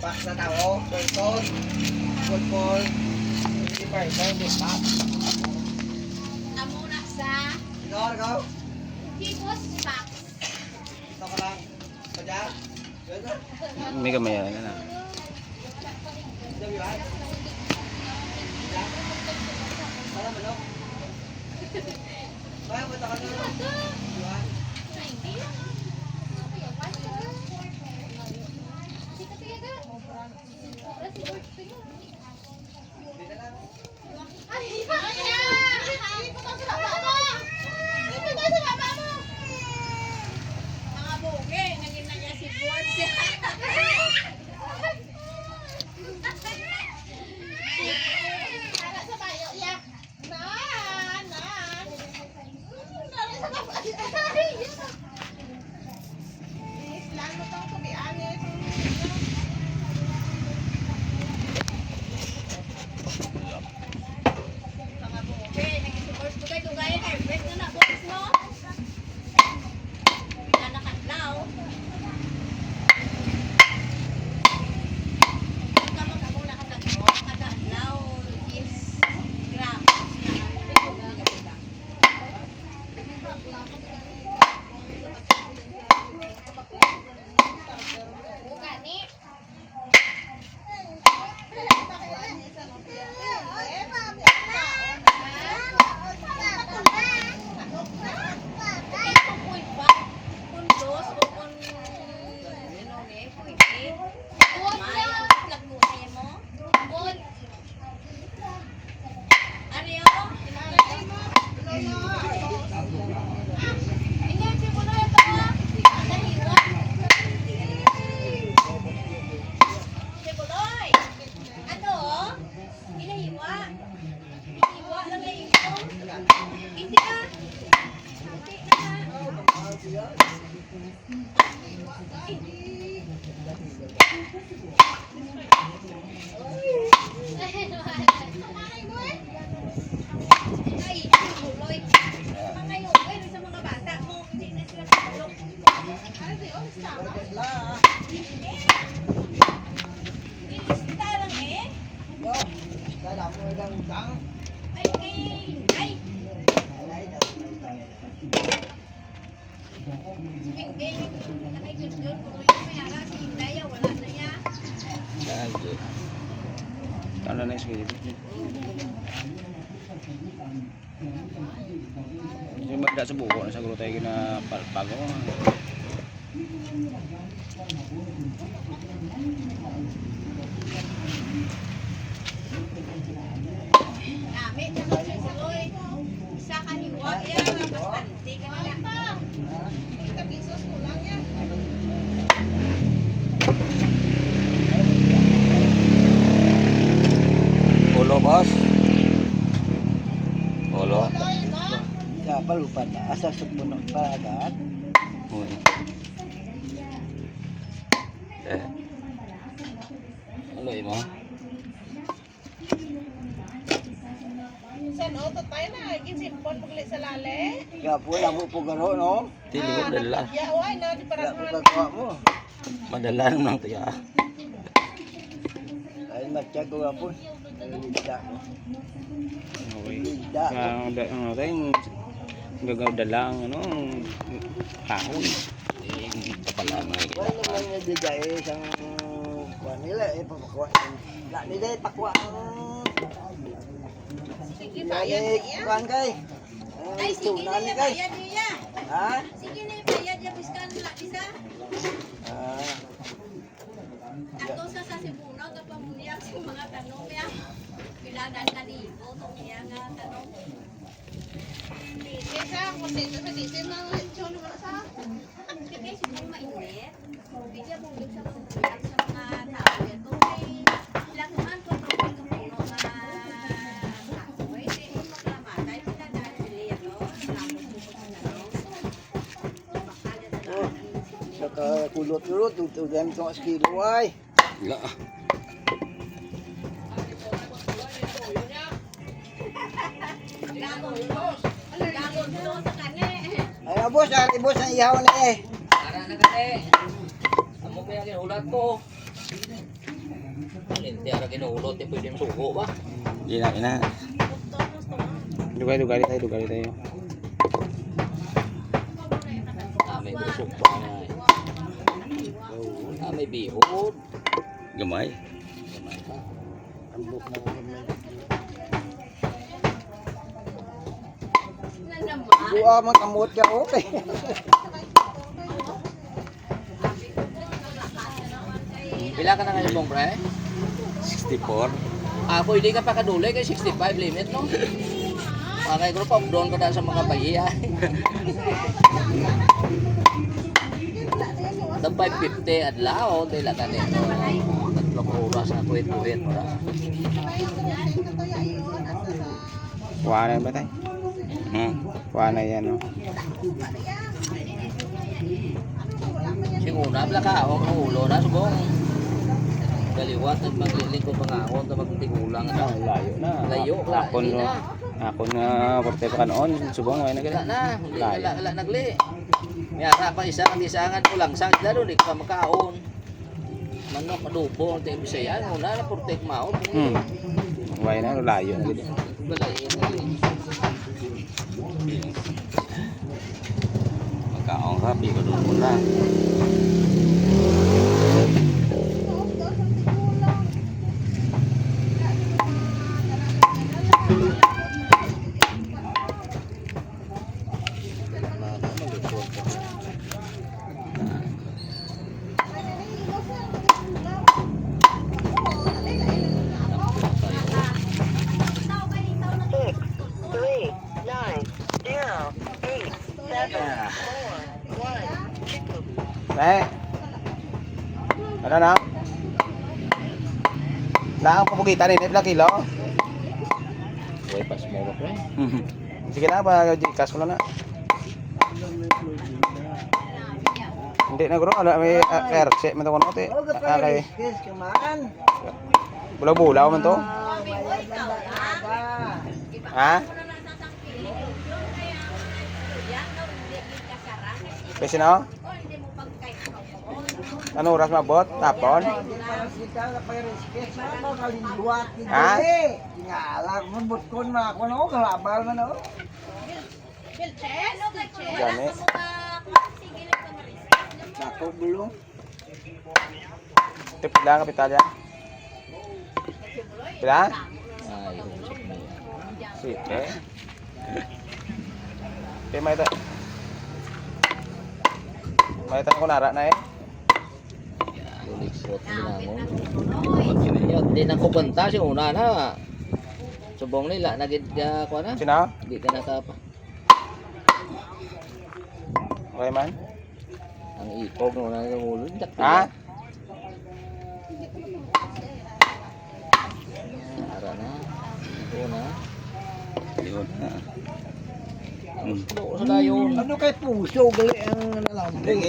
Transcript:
Pak sa tao, person, football, hindi pa, hindi pa. Amo na sa Ikaw. Hipos Pack. Ito ka lang. Padya? Ganda? May kamay na. Dami ba? Padya? Para manok? Kaya punta ka na. Diba? Ano na yung yung magda sa buko na siguro tayo na pago. Sa kaliwa yan, bastante ka na lang. Kapisos ko lang yan. Ulo, boss. Ulo. Ya, palupan na. Asa supuno pa agad. Uy. Ulo mo. San oto tayo na, gisipon magli sa lale. Ya, pula mo po garo, no? Dili ko dala. Ya, uy, na, di Ya, parang pagkakawa mo. Madala naman to ya. Ay, matya ko nga po. Lida ko. Okay. Lida ko. Ano tayo gagaw dalang ano kahoy. Kapala mga Wala naman yung lida eh, isang kuha nila eh, papakuha. Wala nila eh, pakuha. sige Yan bayad eh, niya. kuhaan kay. Ay, sige na yung kay. bayad niya. Ha? Sige na yung bayad niya, biskan lang isa. Ah. Ato sa Sibuno, kapamuliak sa mga tanong niya. Pilagan ka dito, itong niya nga tanong. Dito sa, kung dito sa dito na lechon naman sa. Hindi kayo siguro mainit. Hindi siya bumulog sa pagbuliak sa mga tao. Ito ay lakuhan ko ito kung kapuno nga kakoy. Hindi mo maklamatay. Pinadaan sila yan, no? Lamot mo ko sa tanong. Bakal yan sa Oh. lahat. Saka kulot-kulot, tutugyan ko ang skilo ay. La. Gamon to sa kane. Ay, abos, boss ang ihaw na eh. Para na kasi. Amo pa yung ulat ko. Hindi ara ginuulot, eh, pwede suko ba? Ina. Dugay tayo. May busok pa nga. May bihod. Gamay. Ambok na ko may. Buwa man kamot ka okay. Pila ka na ngayon mong pre? 64. Ako hindi ka pa kadulay kay 65 limit no? Kay group of doon ka na sa mga bayi ay. Tag 550 adlaw, dila ka nito. Tatlong oras na kuwit-kuwit mo na. Kuha na ba tayo? Kuha na yan, no? Singuna, blakahong ng ulo na subong. Kaliwat at maglilingkod pangahon na magtigulang na. Layo na. Layo, Akon hindi no. na. Ako na porte pa kanoon. Subong ay Wala nagala. na, hindi Layo. wala nagli. May ara pa isa ang isangan ko lang sa lalo di ka makaon. Manok adobo ang tayo Bisaya muna na protect mao. Kuha na, layo na gito. Magkaong ka, piko doon mo na. Eh. Ano na? Lang papugitan ni Ned kilo. Way pas mo pre. Sige na ba Gcash ko lang na. Hindi na guro ala may RC man to kono te. Oh, Okay. Kes kumaan. Bulaw-bulaw man to. Ha? Pwede na? Ano oras mabot? Tapon? Kita na pa rin kes na kalinduat ni Ha? Dili. Ngala ko butkon na ako no kalabal man no. Gani. Sako bulong. Tip lang kapital yan. Pila? Ay, Sige. Okay, may ta. May ta ko nara na eh. Luliksot binangon. Di na ko banta si una na. Subong nila nagid ka ko na. Sino? Di ka nakapa. Okay man? Ang ipog mo na ng ulo. Ha? Ara na. Una. Yun na. Sa dayon. Ano kay puso gali ang nalampay.